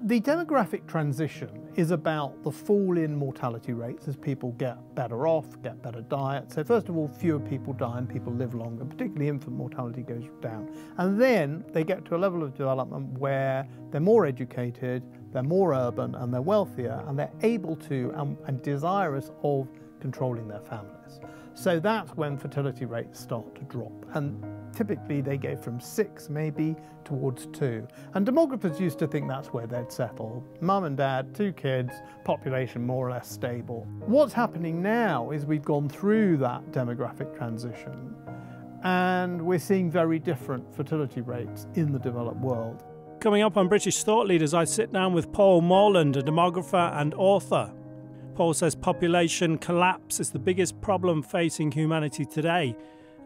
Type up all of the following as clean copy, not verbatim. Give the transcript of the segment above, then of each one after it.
The demographic transition is about the fall in mortality rates as people get better off, get better diet. So first of all, fewer people die and people live longer, particularly infant mortality goes down. And then they get to a level of development where they're more educated, they're more urban and they're wealthier and they're able to and desirous of controlling their families. So that's when fertility rates start to drop. And typically they go from 6 maybe towards 2. And demographers used to think that's where they'd settle. Mum and dad, 2 kids, population more or less stable. What's happening now is we've gone through that demographic transition and we're seeing very different fertility rates in the developed world. Coming up on British Thought Leaders, I sit down with Paul Morland, a demographer and author. Paul says population collapse is the biggest problem facing humanity today.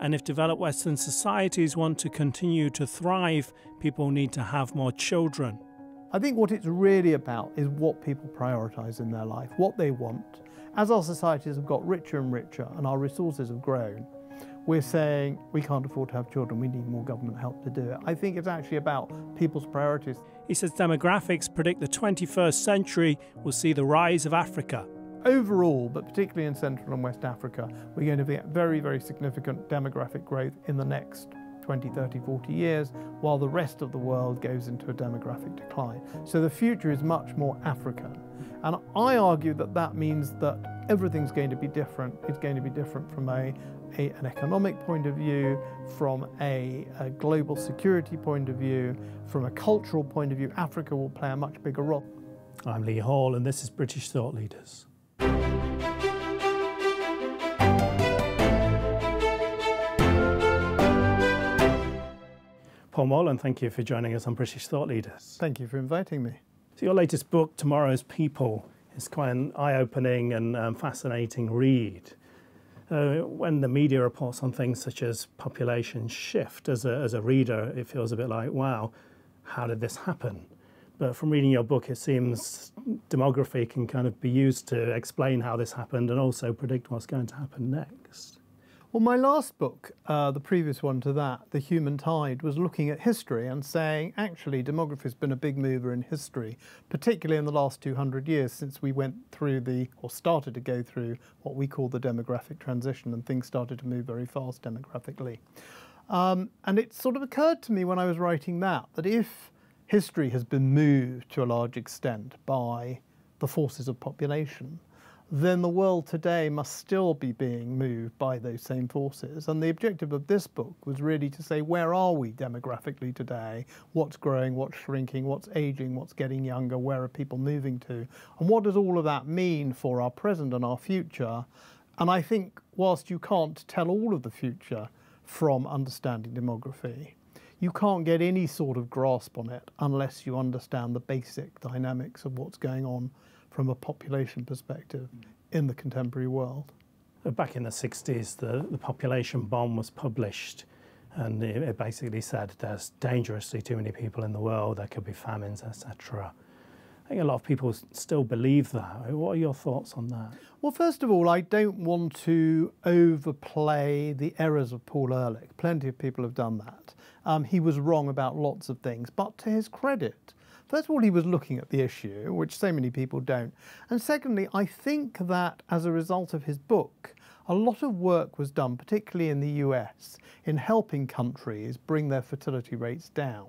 And if developed Western societies want to continue to thrive, people need to have more children. I think what it's really about is what people prioritise in their life, what they want. As our societies have got richer and richer and our resources have grown, we're saying we can't afford to have children, we need more government help to do it. I think it's actually about people's priorities. He says demographics predict the 21st century will see the rise of Africa. Overall, but particularly in Central and West Africa, we're going to get very, very significant demographic growth in the next 20, 30, 40 years, while the rest of the world goes into a demographic decline. So the future is much more African. And I argue that that means that everything's going to be different. It's going to be different from an economic point of view, from a global security point of view, from a cultural point of view. Africa will play a much bigger role. I'm Lee Hall, and this is British Thought Leaders. Paul Morland, thank you for joining us on British Thought Leaders. Thank you for inviting me. So your latest book, Tomorrow's People, is quite an eye-opening and fascinating read. When the media reports on things such as population shift, as a reader, it feels a bit like, wow, how did this happen? But from reading your book, it seems demography can kind of be used to explain how this happened and also predict what's going to happen next. Well, my last book, the previous one to that, The Human Tide, was looking at history and saying, actually, demography has been a big mover in history, particularly in the last 200 years since we went through or started to go through what we call the demographic transition, and things started to move very fast demographically. And it sort of occurred to me when I was writing that if history has been moved to a large extent by the forces of population, then the world today must still be being moved by those same forces. And the objective of this book was really to say, where are we demographically today? What's growing, what's shrinking, what's aging, what's getting younger, where are people moving to? And what does all of that mean for our present and our future? And I think whilst you can't tell all of the future from understanding demography, you can't get any sort of grasp on it unless you understand the basic dynamics of what's going on from a population perspective in the contemporary world. Back in the 60s, the population bomb was published, and it basically said there's dangerously too many people in the world, there could be famines, etc. I think a lot of people still believe that. What are your thoughts on that? Well, first of all, I don't want to overplay the errors of Paul Ehrlich. Plenty of people have done that. He was wrong about lots of things, but to his credit, first of all, he was looking at the issue, which so many people don't. And secondly, I think that as a result of his book, a lot of work was done, particularly in the US, in helping countries bring their fertility rates down.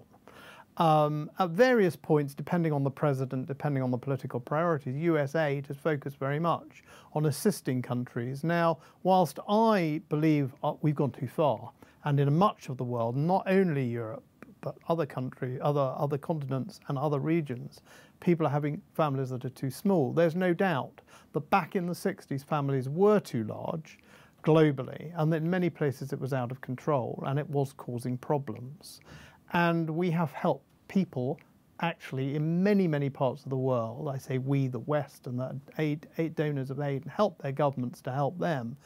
At various points, depending on the president, depending on the political priorities, US aid has focused very much on assisting countries. Now, whilst I believe we've gone too far, and in much of the world, not only Europe, but other countries, other continents and other regions, people are having families that are too small. There's no doubt that back in the 60s, families were too large globally, and that in many places it was out of control and it was causing problems. And we have helped people actually in many, many parts of the world, I say we, the West, and the donors of aid, and help their governments to help them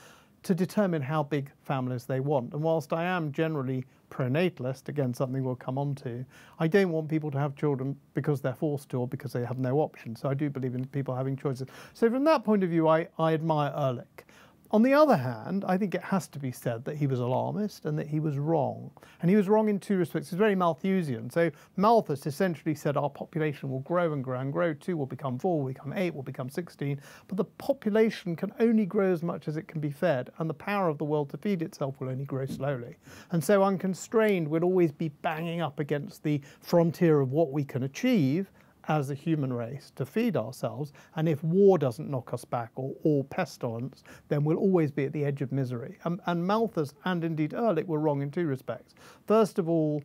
to determine how big families they want. And whilst I am generally pro-natalist, again something we'll come on to, I don't want people to have children because they're forced to or because they have no option. So I do believe in people having choices. So from that point of view, I admire Ehrlich. On the other hand, I think it has to be said that he was alarmist and that he was wrong. And he was wrong in two respects. He's very Malthusian. So Malthus essentially said our population will grow and grow and grow. 2 will become 4, will become 8, will become 16. But the population can only grow as much as it can be fed. And the power of the world to feed itself will only grow slowly. And so unconstrained will always be banging up against the frontier of what we can achieve as a human race to feed ourselves, and if war doesn't knock us back or pestilence, then we'll always be at the edge of misery. And Malthus and indeed Ehrlich were wrong in two respects. First of all,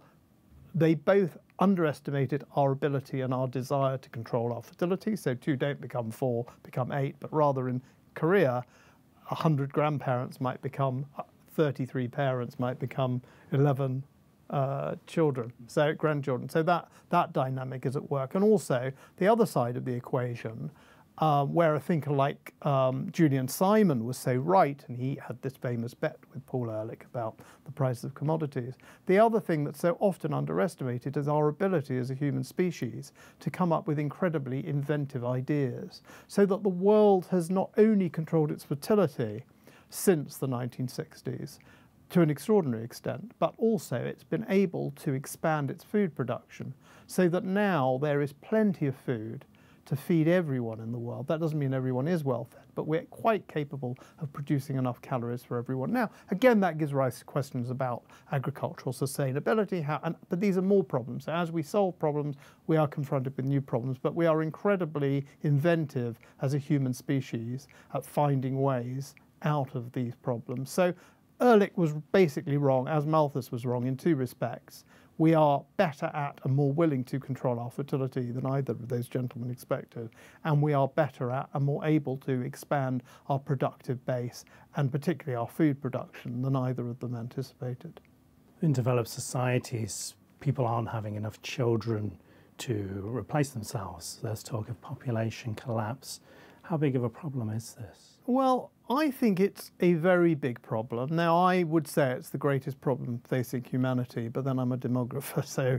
they both underestimated our ability and our desire to control our fertility, so 2 don't become 4, become 8, but rather in Korea, 100 grandparents might become 33 parents, might become 11 grandchildren. So that dynamic is at work. And also the other side of the equation, where a thinker like Julian Simon was so right, and he had this famous bet with Paul Ehrlich about the price of commodities. The other thing that's so often underestimated is our ability as a human species to come up with incredibly inventive ideas, so that the world has not only controlled its fertility since the 1960s, to an extraordinary extent, but also it's been able to expand its food production so that now there is plenty of food to feed everyone in the world. That doesn't mean everyone is well fed, but we're quite capable of producing enough calories for everyone. Now, again, that gives rise to questions about agricultural sustainability, but these are more problems. So as we solve problems, we are confronted with new problems, but we are incredibly inventive as a human species at finding ways out of these problems. So Ehrlich was basically wrong, as Malthus was wrong, in two respects. We are better at and more willing to control our fertility than either of those gentlemen expected, and we are better at and more able to expand our productive base, and particularly our food production, than either of them anticipated. In developed societies, people aren't having enough children to replace themselves. There's talk of population collapse. How big of a problem is this? Well, I think it's a very big problem. Now, I would say it's the greatest problem facing humanity, but then I'm a demographer, so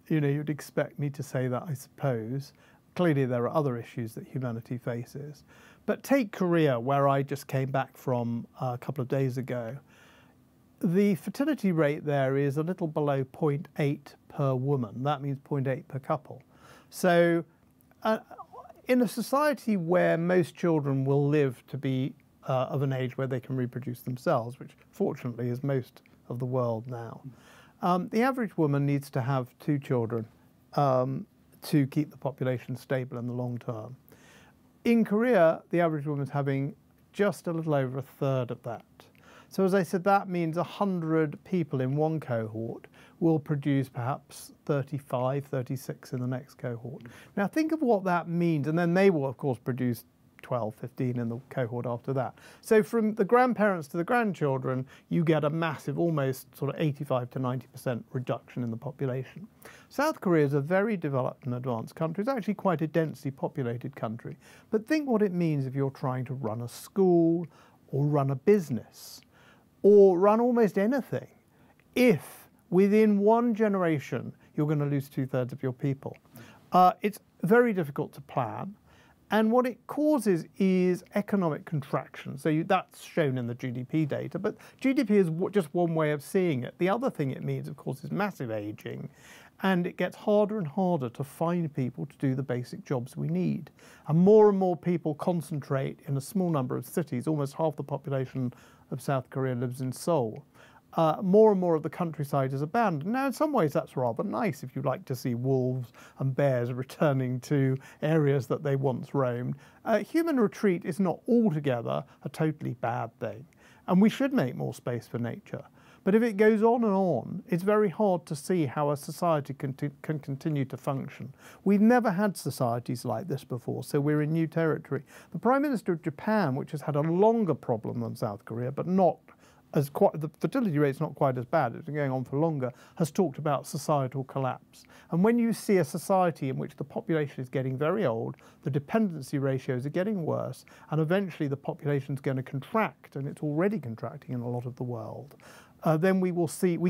you'd expect me to say that, I suppose. Clearly, there are other issues that humanity faces. But take Korea, where I just came back from a couple of days ago. The fertility rate there is a little below 0.8 per woman. That means 0.8 per couple. So in a society where most children will live to be of an age where they can reproduce themselves, which fortunately is most of the world now, the average woman needs to have 2 children to keep the population stable in the long term. In Korea, the average woman is having just a little over 1/3 of that. So as I said, that means 100 people in one cohort will produce perhaps 35, 36 in the next cohort. Now think of what that means, and then they will of course produce 12, 15 in the cohort after that. So from the grandparents to the grandchildren, you get a massive, almost sort of 85 to 90% reduction in the population. South Korea is a very developed and advanced country. It's actually quite a densely populated country. But think what it means if you're trying to run a school or run a business or run almost anything, if within one generation you're going to lose 2/3 of your people. It's very difficult to plan, and what it causes is economic contraction. So that's shown in the GDP data, but GDP is just one way of seeing it. The other thing it means, of course, is massive aging, and it gets harder and harder to find people to do the basic jobs we need. And more people concentrate in a small number of cities. Almost half the population of South Korea lives in Seoul. More and more of the countryside is abandoned. Now, in some ways, that's rather nice if you like to see wolves and bears returning to areas that they once roamed. Human retreat is not altogether a totally bad thing, and we should make more space for nature. But if it goes on and on, it's very hard to see how a society can continue to function. We've never had societies like this before, so we're in new territory. The Prime Minister of Japan, which has had a longer problem than South Korea, but not as the fertility rate's not quite as bad, it's been going on for longer, has talked about societal collapse. And when you see a society in which the population is getting very old, the dependency ratios are getting worse, and eventually the population is going to contract, and it's already contracting in a lot of the world, then we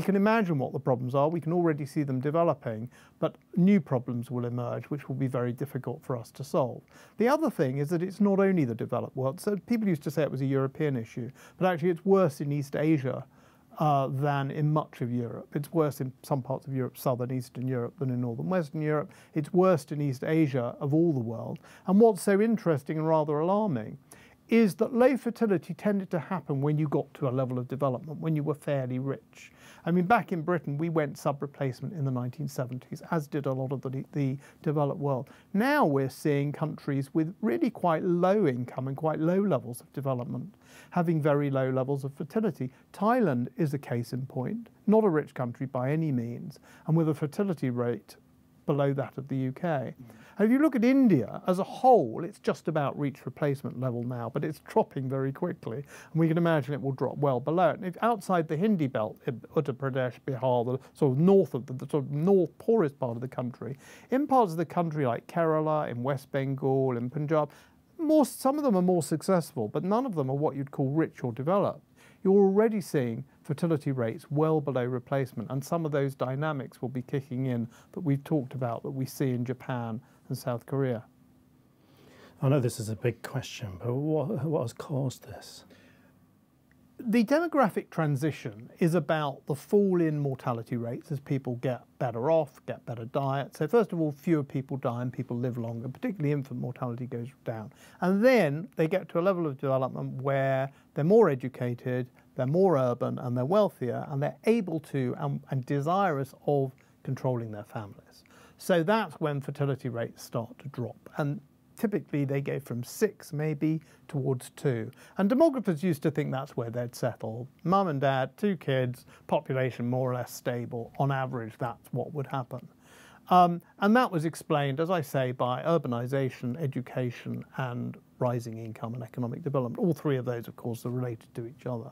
can imagine what the problems are, we can already see them developing, but new problems will emerge which will be very difficult for us to solve. The other thing is that it's not only the developed world. So people used to say it was a European issue, but actually it's worse in East Asia than in much of Europe. It's worse in some parts of Europe, southern Eastern Europe, than in northern Western Europe. It's worst in East Asia of all the world. And what's so interesting and rather alarming is that low fertility tended to happen when you got to a level of development, when you were fairly rich. I mean, back in Britain, we went sub-replacement in the 1970s, as did a lot of the developed world. Now we're seeing countries with really quite low income and quite low levels of development having very low levels of fertility. Thailand is a case in point, not a rich country by any means, and with a fertility rate below that of the UK. And if you look at India as a whole, it's just about reached replacement level now, but it's dropping very quickly. And we can imagine it will drop well below it. And if outside the Hindi belt, Uttar Pradesh, Bihar, the sort of north of the sort of north poorest part of the country, in parts of the country like Kerala, in West Bengal, in Punjab, some of them are more successful, but none of them are what you'd call rich or developed. You're already seeing fertility rates well below replacement, and some of those dynamics will be kicking in that we've talked about, that we see in Japan and South Korea. I know this is a big question, but what has caused this? The demographic transition is about the fall in mortality rates as people get better off, get better diet. So first of all, fewer people die and people live longer, particularly infant mortality goes down. And then they get to a level of development where they're more educated, they're more urban, and they're wealthier, and they're able to and desirous of controlling their families. So that's when fertility rates start to drop. And typically they go from 6 maybe towards 2. And demographers used to think that's where they'd settle. Mum and dad, 2 kids, population more or less stable. On average, that's what would happen. And that was explained, as I say, by urbanisation, education, and rising income and economic development. All three of those, of course, are related to each other.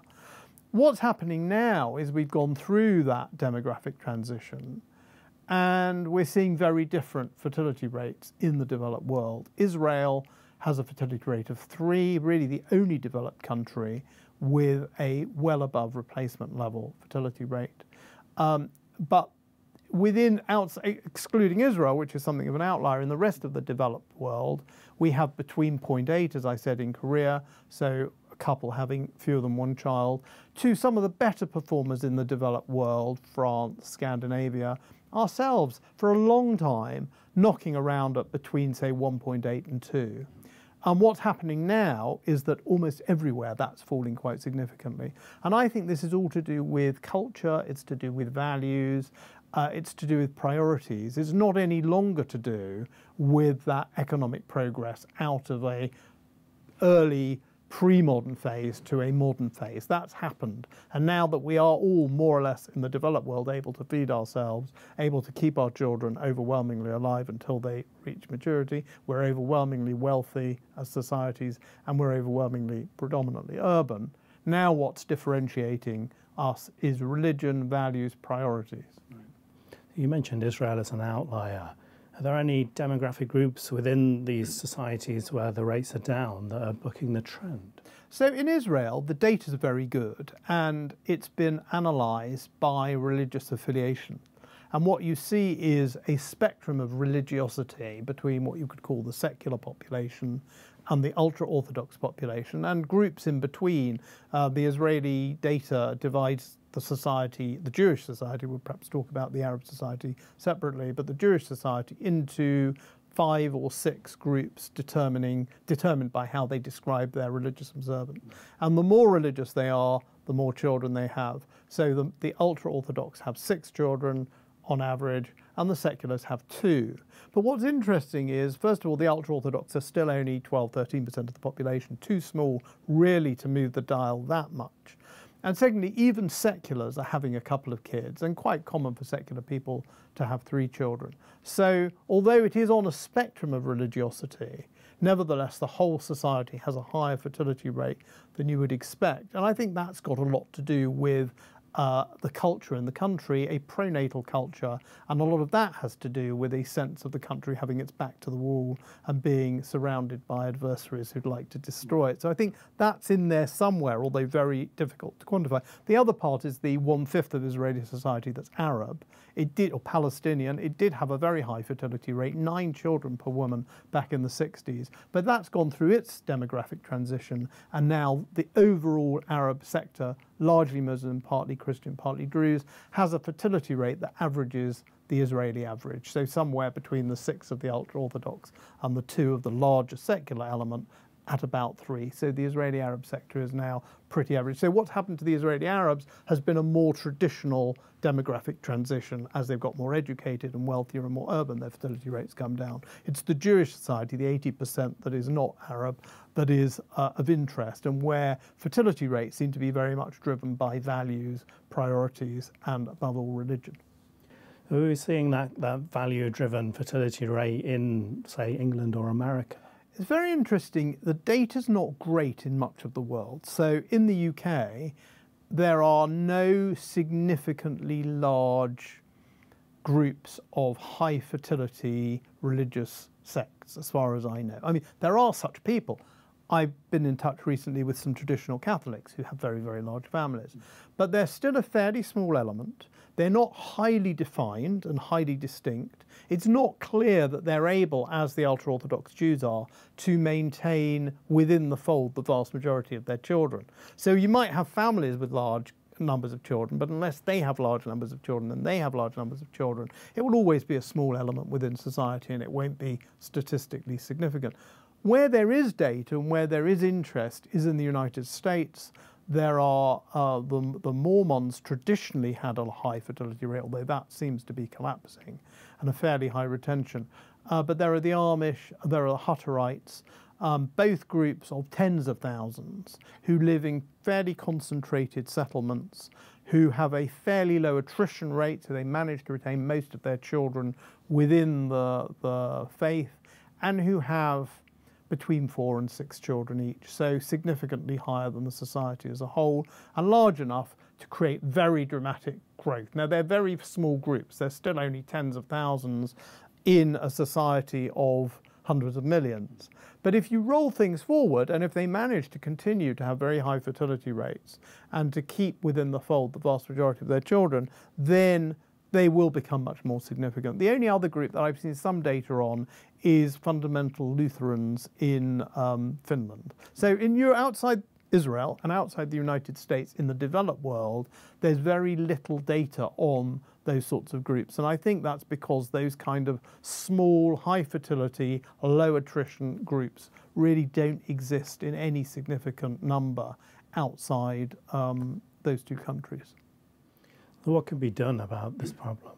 What's happening now is we've gone through that demographic transition, and we're seeing very different fertility rates in the developed world. Israel has a fertility rate of 3, really the only developed country with a well above replacement level fertility rate. But excluding Israel, which is something of an outlier, in the rest of the developed world, we have between 0.8, as I said, in Korea, so a couple having fewer than 1 child, to some of the better performers in the developed world, France, Scandinavia, ourselves, for a long time, knocking around at between, say, 1.8 and 2. And what's happening now is that almost everywhere that's falling quite significantly. And I think this is all to do with culture, it's to do with values, it's to do with priorities. It's not any longer to do with that economic progress out of a early pre-modern phase to a modern phase. That's happened. And now that we are all more or less in the developed world able to feed ourselves, able to keep our children overwhelmingly alive until they reach maturity, we're overwhelmingly wealthy as societies, and we're overwhelmingly predominantly urban. Now what's differentiating us is religion, values, priorities. You mentioned Israel as an outlier. Are there any demographic groups within these societies where the rates are down that are bucking the trend? So in Israel, the data is very good, and it's been analysed by religious affiliation. And what you see is a spectrum of religiosity between what you could call the secular population and the ultra-Orthodox population, and groups in between. The Israeli data divides the society, the Jewish society, we'll perhaps talk about the Arab society separately, but the Jewish society into 5 or 6 groups determined by how they describe their religious observance. And the more religious they are, the more children they have. So the ultra-Orthodox have 6 children on average, and the seculars have 2. But what's interesting is, first of all, the ultra-Orthodox are still only 12–13% of the population, too small really to move the dial that much. And secondly, even seculars are having a couple of kids, and quite common for secular people to have 3 children. So although it is on a spectrum of religiosity, nevertheless the whole society has a higher fertility rate than you would expect. And I think that's got a lot to do with the culture in the country, a pronatal culture, and a lot of that has to do with a sense of the country having its back to the wall and being surrounded by adversaries who'd like to destroy it. So I think that's in there somewhere, although very difficult to quantify. The other part is the 1/5 of Israeli society that's Arab. It did, or Palestinian, it did have a very high fertility rate, 9 children per woman back in the 60s, but that's gone through its demographic transition, and now the overall Arab sector, largely Muslim, partly Christian, partly Druze, has a fertility rate that averages the Israeli average, so somewhere between the 6 of the ultra-Orthodox and the 2 of the larger secular element, at about 3. So the Israeli Arab sector is now pretty average. So what's happened to the Israeli Arabs has been a more traditional demographic transition. As they've got more educated and wealthier and more urban, their fertility rates come down. It's the Jewish society, the 80% that is not Arab, that is of interest, and where fertility rates seem to be very much driven by values, priorities, and above all, religion. Are we seeing that value-driven fertility rate in, say, England or America? It's very interesting. The data's not great in much of the world. So in the UK, there are no significantly large groups of high fertility religious sects, as far as I know. I mean, there are such people. I've been in touch recently with some traditional Catholics who have very, very large families. But they're still a fairly small element. They're not highly defined and highly distinct. It's not clear that they're able, as the ultra-Orthodox Jews are, to maintain within the fold the vast majority of their children. So you might have families with large numbers of children, but unless they have large numbers of children and they have large numbers of children, it will always be a small element within society and it won't be statistically significant. Where there is data and where there is interest is in the United States. There are the Mormons traditionally had a high fertility rate, although that seems to be collapsing, and a fairly high retention. But there are the Amish, there are the Hutterites, both groups of tens of thousands who live in fairly concentrated settlements, who have a fairly low attrition rate, so they manage to retain most of their children within the faith, and who have between 4 and 6 children each, so significantly higher than the society as a whole, and large enough to create very dramatic growth. Now, they're very small groups. They're still only tens of thousands in a society of hundreds of millions. But if you roll things forward, and if they manage to continue to have very high fertility rates and to keep within the fold the vast majority of their children, then they will become much more significant. The only other group that I've seen some data on is fundamental Lutherans in Finland. So outside Israel and outside the United States, in the developed world, there's very little data on those sorts of groups. And I think that's because those kind of small, high fertility, low attrition groups really don't exist in any significant number outside those two countries. What can be done about this problem?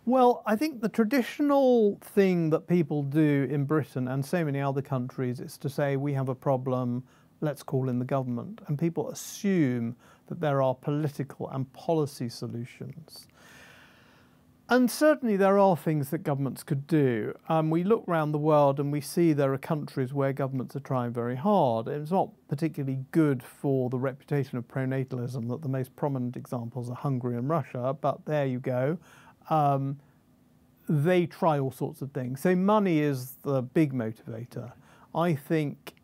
Well, I think the traditional thing that people do in Britain and so many other countries is to say we have a problem, let's call in the government. And people assume that there are political and policy solutions. And certainly there are things that governments could do. We look around the world and we see there are countries where governments are trying very hard. It's not particularly good for the reputation of pronatalism that the most prominent examples are Hungary and Russia, but there you go. They try all sorts of things. So money is the big motivator. I think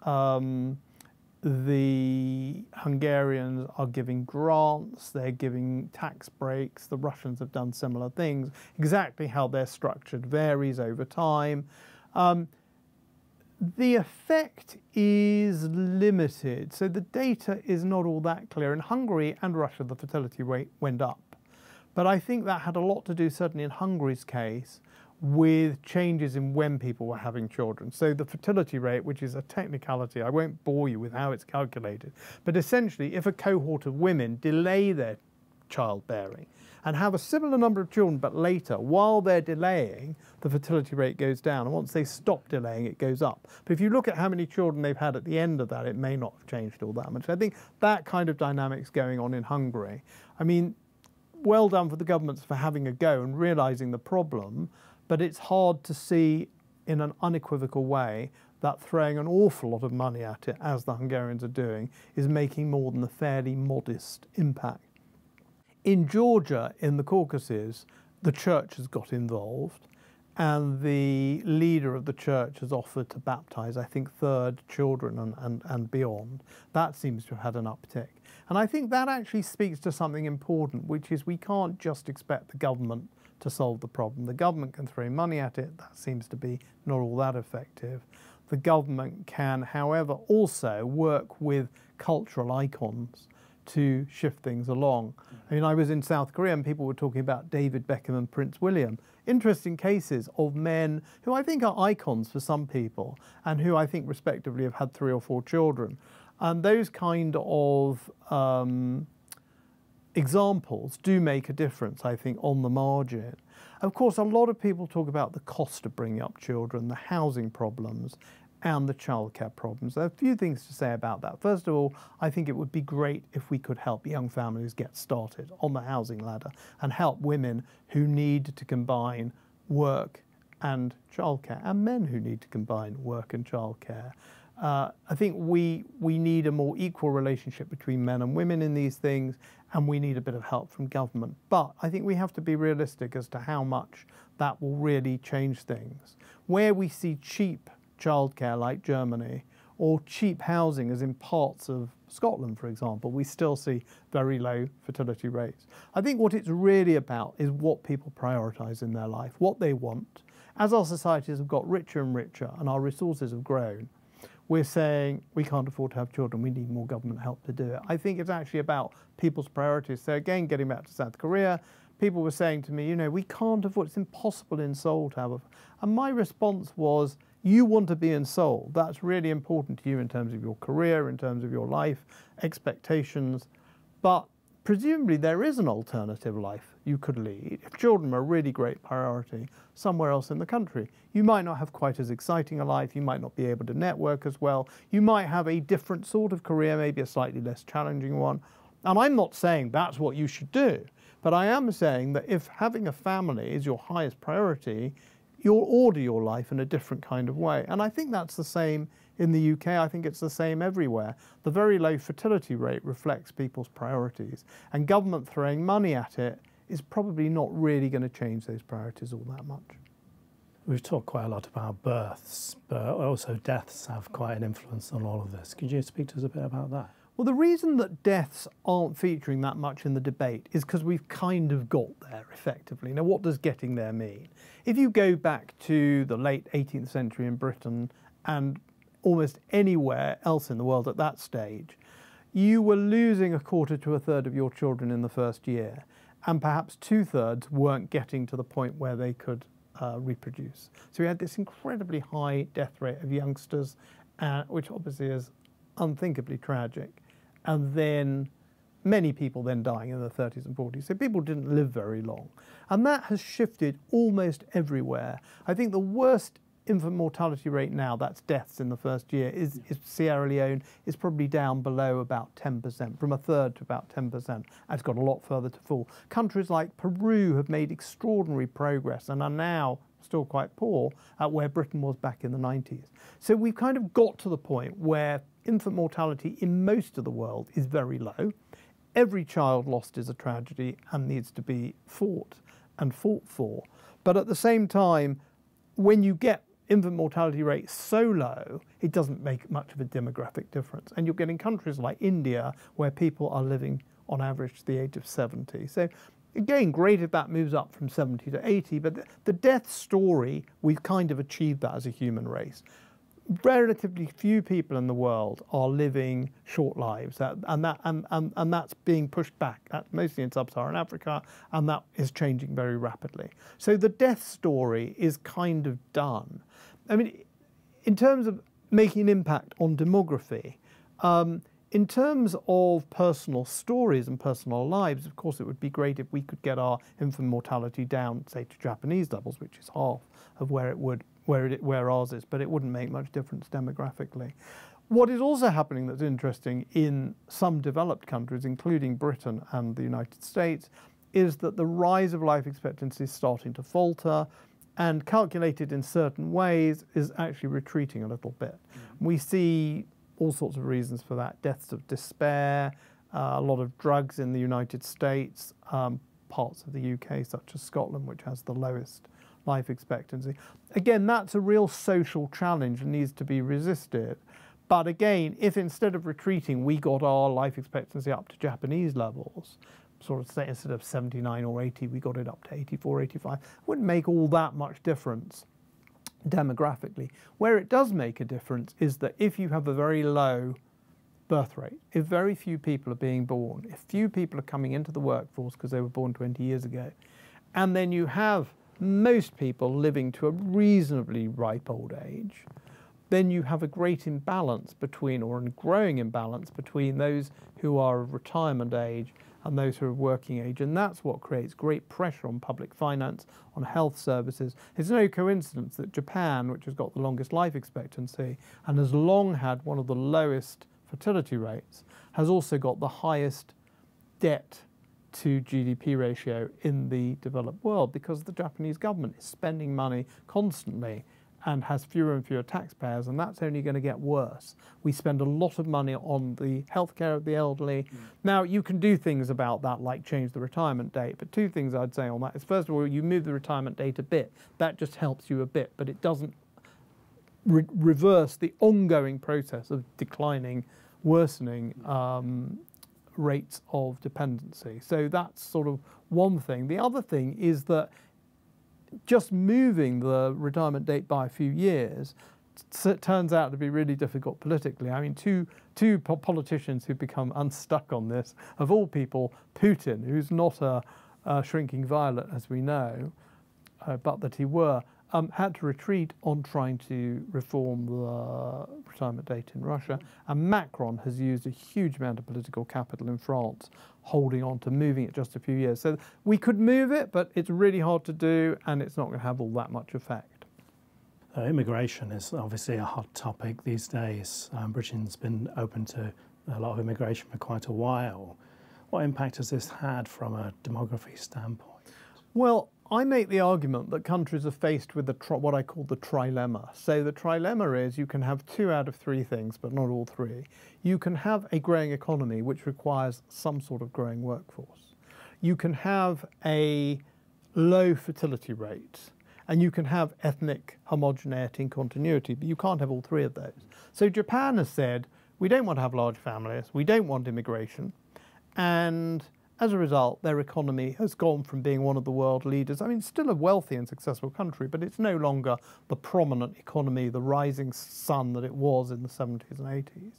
the Hungarians are giving grants, they're giving tax breaks, the Russians have done similar things. Exactly how they're structured varies over time. The effect is limited, so the data is not all that clear. In Hungary and Russia, the fertility rate went up. But I think that had a lot to do, certainly in Hungary's case, with changes in when people were having children. So the fertility rate, which is a technicality, I won't bore you with how it's calculated, but essentially if a cohort of women delay their childbearing and have a similar number of children but later, while they're delaying, the fertility rate goes down, and once they stop delaying, it goes up. But if you look at how many children they've had at the end of that, it may not have changed all that much. I think that kind of dynamic's going on in Hungary. I mean, well done for the governments for having a go and realising the problem, but it's hard to see in an unequivocal way that throwing an awful lot of money at it, as the Hungarians are doing, is making more than a fairly modest impact. In Georgia, in the Caucasus, the church has got involved, and the leader of the church has offered to baptize, I think, third children and beyond. That seems to have had an uptick. And I think that actually speaks to something important, which is we can't just expect the government to solve the problem. The government can throw money at it. That seems to be not all that effective. The government can, however, also work with cultural icons to shift things along. I mean, I was in South Korea and people were talking about David Beckham and Prince William. Interesting cases of men who I think are icons for some people and who I think respectively have had 3 or 4 children. And those kind of examples do make a difference, I think, on the margin. Of course, a lot of people talk about the cost of bringing up children, the housing problems, and the childcare problems. There are a few things to say about that. First of all, I think it would be great if we could help young families get started on the housing ladder and help women who need to combine work and childcare, and men who need to combine work and childcare. I think we need a more equal relationship between men and women in these things, and we need a bit of help from government. But I think we have to be realistic as to how much that will really change things. Where we see cheap childcare like Germany, or cheap housing as in parts of Scotland, for example, we still see very low fertility rates. I think what it's really about is what people prioritise in their life, what they want. As our societies have got richer and richer and our resources have grown, we're saying we can't afford to have children, we need more government help to do it. I think it's actually about people's priorities. So again, getting back to South Korea, people were saying to me, you know, we can't afford, it's impossible in Seoul to have a... And my response was, you want to be in Seoul. That's really important to you in terms of your career, in terms of your life, expectations. But presumably there is an alternative life you could lead. If children are a really great priority somewhere else in the country, you might not have quite as exciting a life, you might not be able to network as well, you might have a different sort of career, maybe a slightly less challenging one. And I'm not saying that's what you should do, but I am saying that if having a family is your highest priority, you'll order your life in a different kind of way. And I think that's the same in the UK. I think it's the same everywhere. The very low fertility rate reflects people's priorities. And government throwing money at it is probably not really going to change those priorities all that much. We've talked quite a lot about births, but also deaths have quite an influence on all of this. Could you speak to us a bit about that? Well, the reason that deaths aren't featuring that much in the debate is because we've kind of got there effectively. Now, what does getting there mean? If you go back to the late 18th century in Britain and almost anywhere else in the world at that stage, you were losing 1/4 to 1/3 of your children in the first year, and perhaps 2/3 weren't getting to the point where they could reproduce. So we had this incredibly high death rate of youngsters, which obviously is unthinkably tragic. And then many people then dying in the 30s and 40s. So people didn't live very long. And that has shifted almost everywhere. I think the worst infant mortality rate now, that's deaths in the first year, is Sierra Leone, is probably down below about 10%, from 1/3 to about 10%. And it's got a lot further to fall. Countries like Peru have made extraordinary progress and are now still quite poor at where Britain was back in the 90s. So we've kind of got to the point where infant mortality in most of the world is very low. Every child lost is a tragedy and needs to be fought for. But at the same time, when you get infant mortality rates so low, it doesn't make much of a demographic difference. And you're getting countries like India where people are living on average to the age of 70. So again, great if that moves up from 70 to 80, but the death story, we've kind of achieved that as a human race. Relatively few people in the world are living short lives, and that's being pushed back, mostly in sub-Saharan Africa, and that is changing very rapidly. So the death story is kind of done. I mean, in terms of making an impact on demography, in terms of personal stories and personal lives, of course, it would be great if we could get our infant mortality down, say, to Japanese levels, which is half of where it would. Where ours is, but it wouldn't make much difference demographically. What is also happening that's interesting in some developed countries, including Britain and the United States, is that the rise of life expectancy is starting to falter, and calculated in certain ways is actually retreating a little bit. We see all sorts of reasons for that: deaths of despair, a lot of drugs in the United States, parts of the UK such as Scotland, which has the lowest life expectancy. Again, that's a real social challenge and needs to be resisted. But again, if instead of retreating, we got our life expectancy up to Japanese levels, sort of say instead of 79 or 80, we got it up to 84, 85, it wouldn't make all that much difference demographically. Where it does make a difference is that if you have a very low birth rate, if very few people are being born, if few people are coming into the workforce because they were born 20 years ago, and then you have most people living to a reasonably ripe old age, then you have a great imbalance between, or a growing imbalance between those who are of retirement age and those who are of working age. And that's what creates great pressure on public finance, on health services. It's no coincidence that Japan, which has got the longest life expectancy and has long had one of the lowest fertility rates, has also got the highest debt to GDP ratio in the developed world, because the Japanese government is spending money constantly and has fewer and fewer taxpayers, and that's only going to get worse. We spend a lot of money on the healthcare of the elderly. Now, you can do things about that, like change the retirement date, but two things I'd say on that is, first of all, you move the retirement date a bit. That just helps you a bit, but it doesn't reverse the ongoing process of declining, worsening rates of dependency. So that's sort of one thing. The other thing is that just moving the retirement date by a few years turns out to be really difficult politically. I mean, two politicians who've become unstuck on this, of all people, Putin, who's not a shrinking violet, as we know, but that he were, had to retreat on trying to reform the retirement date in Russia. And Macron has used a huge amount of political capital in France, holding on to moving it just a few years. So we could move it, but it's really hard to do, and it's not going to have all that much effect. Immigration is obviously a hot topic these days. Britain's been open to a lot of immigration for quite a while. What impact has this had from a demography standpoint? Well, I make the argument that countries are faced with what I call the trilemma. So the trilemma is you can have 2 out of 3 things, but not all 3. You can have a growing economy, which requires some sort of growing workforce. You can have a low fertility rate, and you can have ethnic homogeneity and continuity, but you can't have all 3 of those. So Japan has said, we don't want to have large families, we don't want immigration, and as a result, their economy has gone from being one of the world leaders. I mean, it's still a wealthy and successful country, but it's no longer the prominent economy, the rising sun that it was in the 70s and 80s.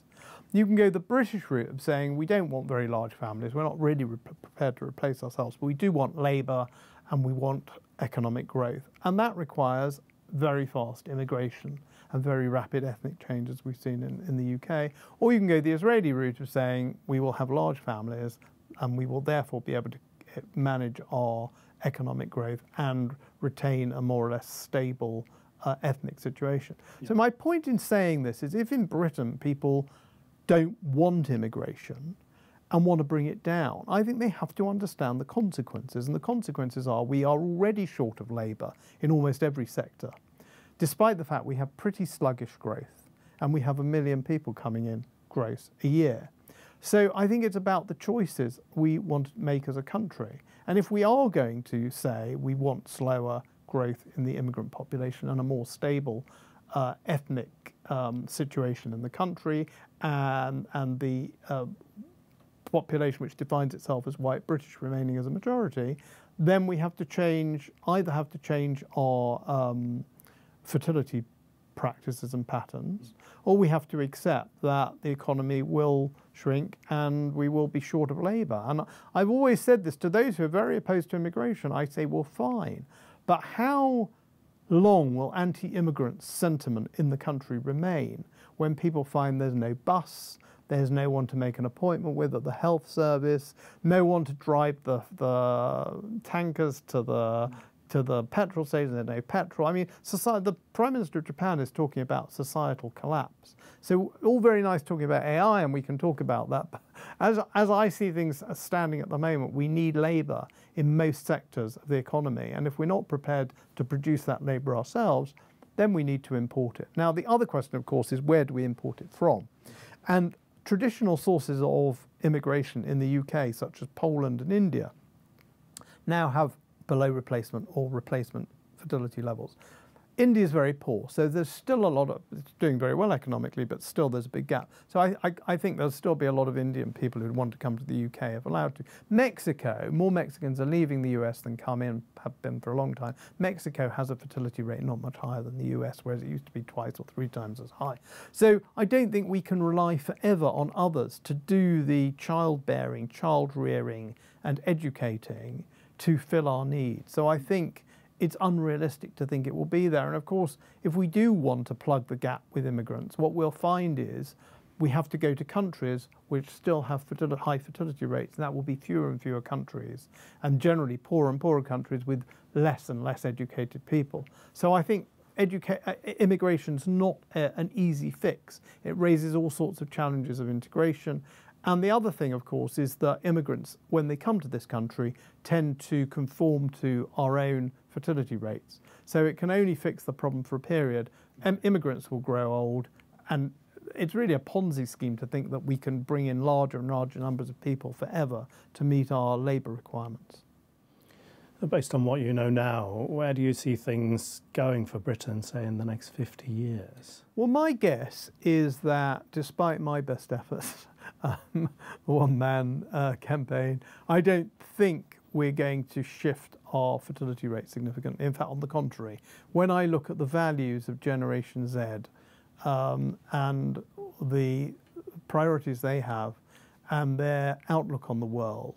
You can go the British route of saying, we don't want very large families, we're not really prepared to replace ourselves, but we do want labour and we want economic growth. And that requires very fast immigration and very rapid ethnic change, as we've seen in the UK. Or you can go the Israeli route of saying, we will have large families, and we will therefore be able to manage our economic growth and retain a more or less stable ethnic situation. Yeah. So my point in saying this is, if in Britain people don't want immigration and want to bring it down, I think they have to understand the consequences. And the consequences are, we are already short of labour in almost every sector, despite the fact we have pretty sluggish growth, and we have 1 million people coming in gross a year. So I think it's about the choices we want to make as a country. And if we are going to say we want slower growth in the immigrant population and a more stable ethnic situation in the country, and the population which defines itself as white British remaining as a majority, then we have to change, either have to change our fertility practices and patterns, or we have to accept that the economy will shrink and we will be short of labour. And I've always said this to those who are very opposed to immigration. I say, well, fine, but how long will anti-immigrant sentiment in the country remain when people find there's no bus, there's no one to make an appointment with at the health service, no one to drive the tankers to the petrol station, there's no petrol. I mean, the Prime Minister of Japan is talking about societal collapse. So all very nice talking about AI, and we can talk about that. But as I see things standing at the moment, we need labour in most sectors of the economy. And if we're not prepared to produce that labour ourselves, then we need to import it. Now, the other question, of course, is where do we import it from? And traditional sources of immigration in the UK, such as Poland and India, now have below replacement or replacement fertility levels. India is very poor, so there's still a lot of, it's doing very well economically, but still there's a big gap. So I think there'll still be a lot of Indian people who want to come to the UK if allowed to. Mexico, more Mexicans are leaving the US than come in, have been for a long time. Mexico has a fertility rate not much higher than the US, whereas it used to be twice or three times as high. So I don't think we can rely forever on others to do the childbearing, child rearing and educating to fill our needs. So I think it's unrealistic to think it will be there. And of course, if we do want to plug the gap with immigrants, what we'll find is we have to go to countries which still have high fertility rates, and that will be fewer and fewer countries, and generally poorer and poorer countries with less and less educated people. So I think immigration's not an easy fix. It raises all sorts of challenges of integration. And the other thing, of course, is that immigrants, when they come to this country, tend to conform to our own fertility rates. So it can only fix the problem for a period. Immigrants will grow old, and it's really a Ponzi scheme to think that we can bring in larger and larger numbers of people forever to meet our labour requirements. Based on what you know now, where do you see things going for Britain, say, in the next 50 years? Well, my guess is that despite my best efforts, one-man campaign, I don't think we're going to shift our fertility rate significantly. In fact, on the contrary, when I look at the values of Generation Z and the priorities they have and their outlook on the world,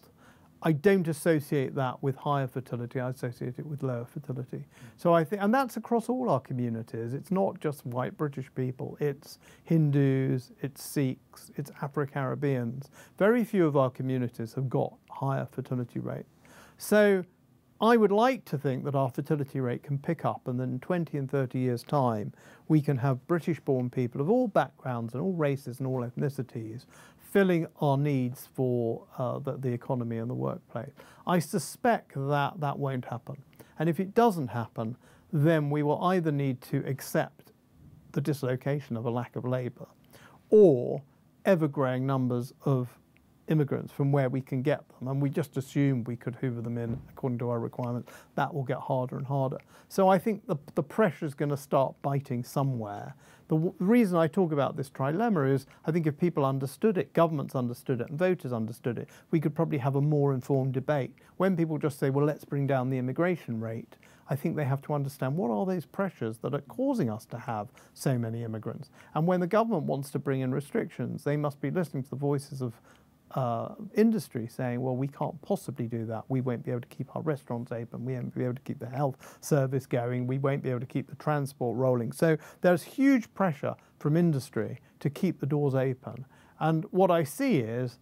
I don't associate that with higher fertility. I associate it with lower fertility. So I think, and that's across all our communities. It's not just white British people. It's Hindus, it's Sikhs, it's Afro-Caribbeans. Very few of our communities have got higher fertility rate. So I would like to think that our fertility rate can pick up, and then in 20 and 30 years' time, we can have British-born people of all backgrounds and all races and all ethnicities filling our needs for the economy and the workplace. I suspect that that won't happen. And if it doesn't happen, then we will either need to accept the dislocation of a lack of labour, or ever-growing numbers of immigrants from where we can get them, and we just assume we could hoover them in according to our requirements. That will get harder and harder. So I think the pressure is going to start biting somewhere. The reason I talk about this trilemma is I think if people understood it, governments understood it, and voters understood it, we could probably have a more informed debate. When people just say, well, let's bring down the immigration rate, I think they have to understand what are those pressures that are causing us to have so many immigrants. And when the government wants to bring in restrictions, they must be listening to the voices of industry saying, well, we can't possibly do that. We won't be able to keep our restaurants open. We won't be able to keep the health service going. We won't be able to keep the transport rolling. So there's huge pressure from industry to keep the doors open. And what I see is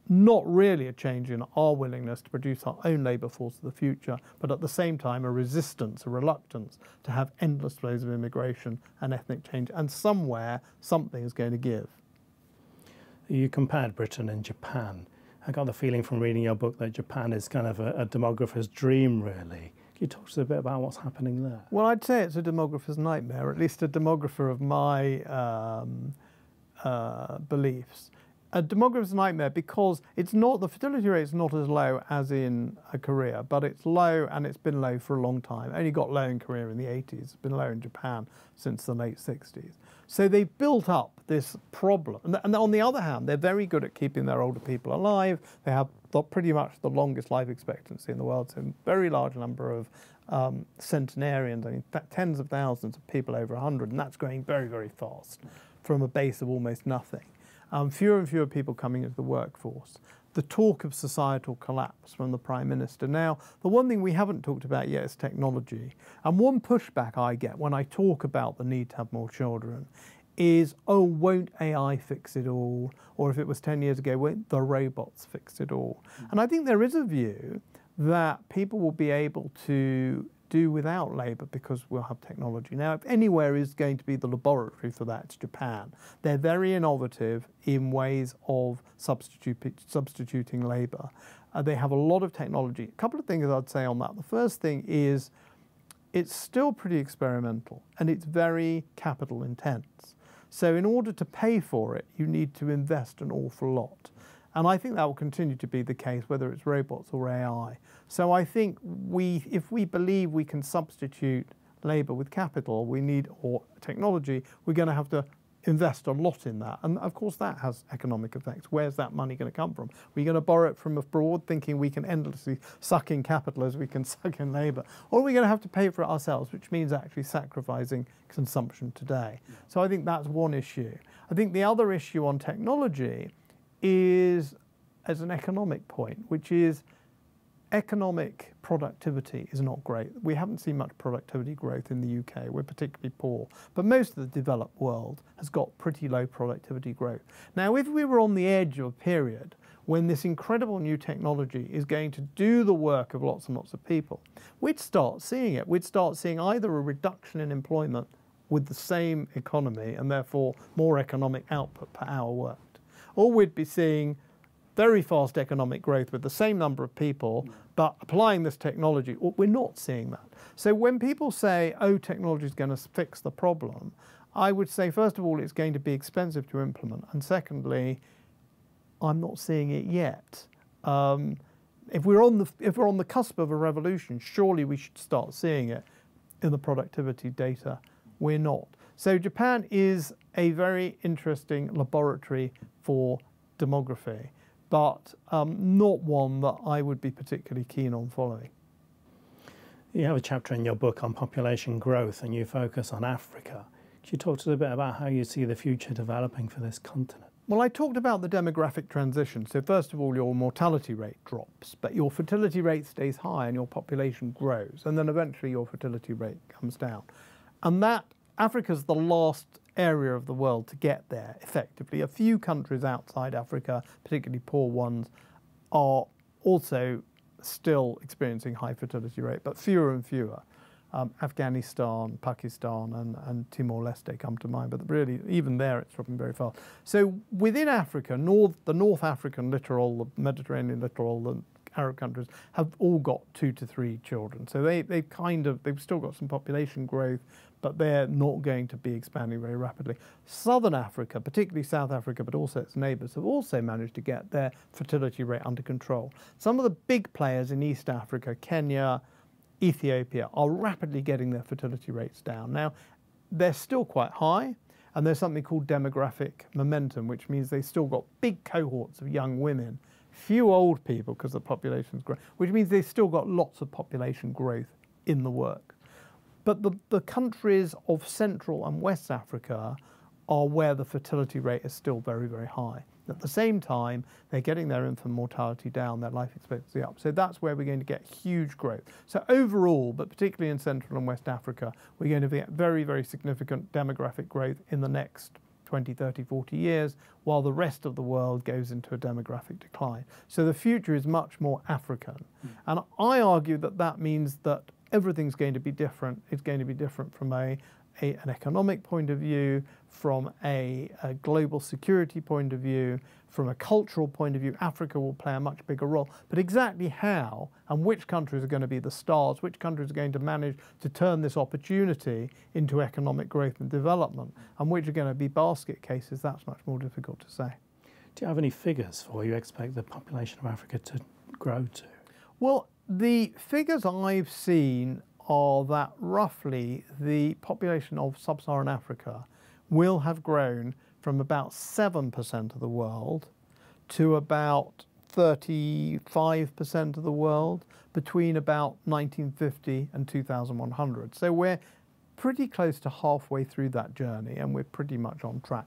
not really a change in our willingness to produce our own labour force of the future, but at the same time a resistance, a reluctance to have endless flows of immigration and ethnic change. And somewhere, something is going to give. You compared Britain and Japan. I got the feeling from reading your book that Japan is kind of a demographer's dream, really. Can you talk to us a bit about what's happening there? Well, I'd say it's a demographer's nightmare, at least a demographer of my beliefs. A demographer's nightmare because it's not, the fertility rate is not as low as in Korea, but it's low, and it's been low for a long time. It only got low in Korea in the 80s. It's been low in Japan since the late 60s. So they've built up this problem. And on the other hand, they're very good at keeping their older people alive. They have pretty much the longest life expectancy in the world, so a very large number of centenarians, I mean, tens of thousands of people over 100, and that's growing very, very fast from a base of almost nothing. Fewer and fewer people coming into the workforce. The talk of societal collapse from the Prime Minister. Now, the one thing we haven't talked about yet is technology. And one pushback I get when I talk about the need to have more children is, oh, won't AI fix it all? Or if it was 10 years ago, won't the robots fix it all? And I think there is a view that people will be able to do without labour because we'll have technology. Now, if anywhere is going to be the laboratory for that, it's Japan. They're very innovative in ways of substituting labour. They have a lot of technology. A couple of things I'd say on that. The first thing is it's still pretty experimental, and it's very capital intense. So in order to pay for it, you need to invest an awful lot. And I think that will continue to be the case, whether it's robots or AI. So I think if we believe we can substitute labour with capital, or technology, we're going to have to invest a lot in that. And of course that has economic effects. Where's that money going to come from? We're going to borrow it from abroad, thinking we can endlessly suck in capital as we can suck in labour. Or we're going to have to pay for it ourselves, which means actually sacrificing consumption today. So I think that's one issue. I think the other issue on technology is as an economic point, which is economic productivity is not great. We haven't seen much productivity growth in the UK. We're particularly poor. But most of the developed world has got pretty low productivity growth. Now, if we were on the edge of a period when this incredible new technology is going to do the work of lots and lots of people, we'd start seeing it. We'd start seeing either a reduction in employment with the same economy and therefore more economic output per hour worked, or we'd be seeing very fast economic growth with the same number of people, but applying this technology. We're not seeing that. So when people say, oh, technology is going to fix the problem, I would say, first of all, it's going to be expensive to implement. And secondly, I'm not seeing it yet. If we're on the cusp of a revolution, surely we should start seeing it in the productivity data. We're not. So Japan is a very interesting laboratory for demography, but not one that I would be particularly keen on following. You have a chapter in your book on population growth and you focus on Africa. Could you talk to us a bit about how you see the future developing for this continent? Well, I talked about the demographic transition. So first of all, your mortality rate drops, but your fertility rate stays high and your population grows. And then eventually your fertility rate comes down. And that Africa's the last area of the world to get there effectively. A few countries outside Africa, particularly poor ones, are also still experiencing high fertility rate, but fewer and fewer. Afghanistan, Pakistan and Timor-Leste come to mind, but really even there it's dropping very fast. So within Africa, the North African littoral, the Mediterranean littoral, the Arab countries have all got 2 to 3 children. So they've still got some population growth, but they're not going to be expanding very rapidly. Southern Africa, particularly South Africa, but also its neighbours, have also managed to get their fertility rate under control. Some of the big players in East Africa, Kenya, Ethiopia, are rapidly getting their fertility rates down. Now, they're still quite high, and there's something called demographic momentum, which means they've still got big cohorts of young women, few old people because the population's growing, which means they've still got lots of population growth in the work. But the countries of Central and West Africa are where the fertility rate is still very, very high. At the same time, they're getting their infant mortality down, their life expectancy up. So that's where we're going to get huge growth. So overall, but particularly in Central and West Africa, we're going to get very, very significant demographic growth in the next 20, 30, 40 years, while the rest of the world goes into a demographic decline. So the future is much more African. And I argue that that means that everything's going to be different. It's going to be different from an economic point of view, from a global security point of view, from a cultural point of view. Africa will play a much bigger role. But exactly how and which countries are going to be the stars, which countries are going to manage to turn this opportunity into economic growth and development, and which are going to be basket cases, that's much more difficult to say. Do you have any figures for what you expect the population of Africa to grow to? Well, the figures I've seen are that roughly the population of sub-Saharan Africa will have grown from about 7% of the world to about 35% of the world between about 1950 and 2100. So we're pretty close to halfway through that journey and we're pretty much on track.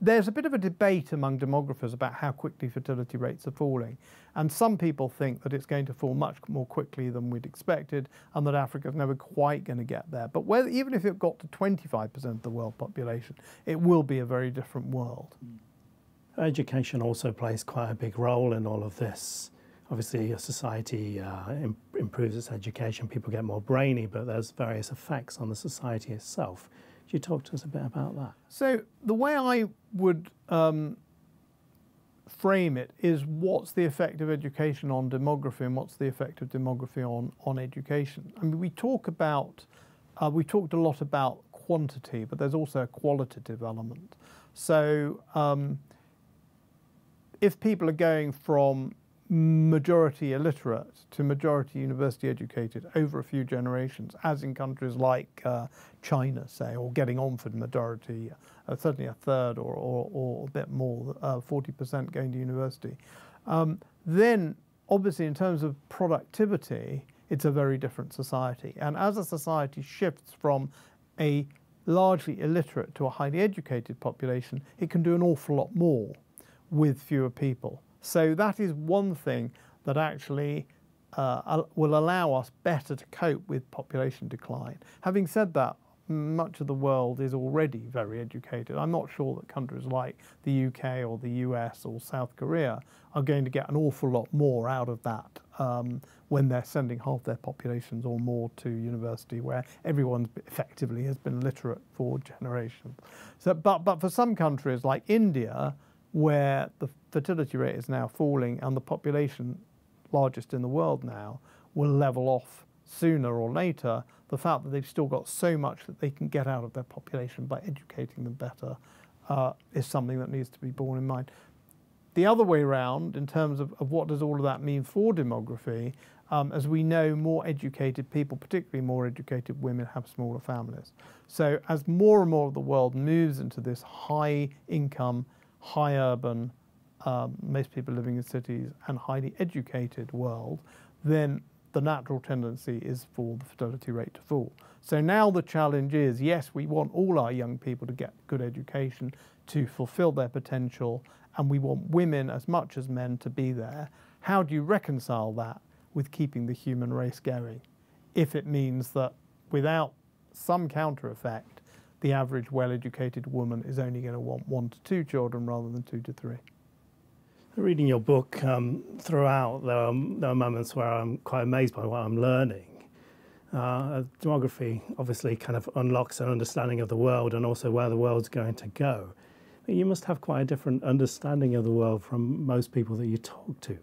There's a bit of a debate among demographers about how quickly fertility rates are falling. And some people think that it's going to fall much more quickly than we'd expected and that Africa's never quite going to get there. But even if it got to 25% of the world population, it will be a very different world. Education also plays quite a big role in all of this. Obviously, a society improves its education, people get more brainy, but there's various effects on the society itself. Could you talk to us a bit about that? So the way I would frame it is, what's the effect of education on demography and what's the effect of demography on education? I mean, we talked a lot about quantity, but there's also a qualitative element. So if people are going from majority illiterate to majority university educated over a few generations, as in countries like China, say, or getting on for the majority, certainly a third or a bit more, 40% going to university, then obviously in terms of productivity, it's a very different society. And as a society shifts from a largely illiterate to a highly educated population, it can do an awful lot more with fewer people. So that is one thing that actually will allow us better to cope with population decline. Having said that, much of the world is already very educated. I'm not sure that countries like the UK or the US or South Korea are going to get an awful lot more out of that when they're sending half their populations or more to university, where everyone effectively has been literate for generations. So, but for some countries like India, where the fertility rate is now falling and the population, largest in the world now, will level off sooner or later, the fact that they've still got so much that they can get out of their population by educating them better is something that needs to be borne in mind. The other way around, in terms of what does all of that mean for demography, as we know, more educated people, particularly more educated women, have smaller families. So as more and more of the world moves into this high income, high urban, most people living in cities, and highly educated world, then the natural tendency is for the fertility rate to fall. So now the challenge is, yes, we want all our young people to get good education to fulfill their potential, and we want women as much as men to be there. How do you reconcile that with keeping the human race going, if it means that without some counter effect, the average well-educated woman is only going to want 1 to 2 children rather than 2 to 3? Reading your book throughout, there are moments where I'm quite amazed by what I'm learning. Demography obviously kind of unlocks an understanding of the world and also where the world's going to go. But you must have quite a different understanding of the world from most people that you talk to.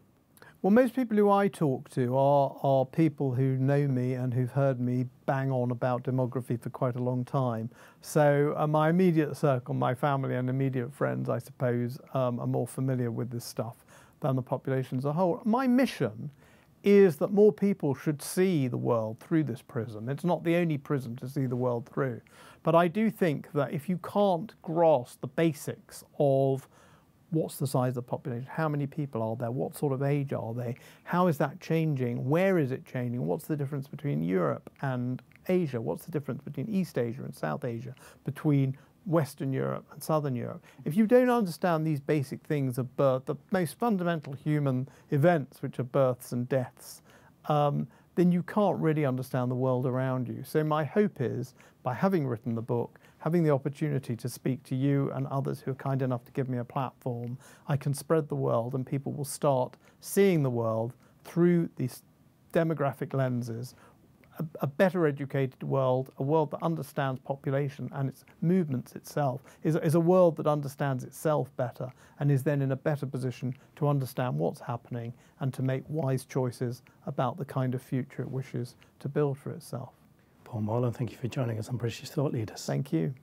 Well, most people who I talk to are people who know me and who've heard me bang on about demography for quite a long time. So my immediate circle, my family and immediate friends, I suppose, are more familiar with this stuff than the population as a whole. My mission is that more people should see the world through this prism. It's not the only prism to see the world through. But I do think that if you can't grasp the basics of what's the size of the population, how many people are there, what sort of age are they, how is that changing, where is it changing, what's the difference between Europe and Asia, what's the difference between East Asia and South Asia, between Western Europe and Southern Europe. If you don't understand these basic things of birth, the most fundamental human events, which are births and deaths, then you can't really understand the world around you. So my hope is, by having written the book, having the opportunity to speak to you and others who are kind enough to give me a platform, I can spread the world and people will start seeing the world through these demographic lenses, a better educated world, a world that understands population and its movements itself, is a world that understands itself better and is then in a better position to understand what's happening and to make wise choices about the kind of future it wishes to build for itself. Paul Morland, thank you for joining us on British Thought Leaders. Thank you.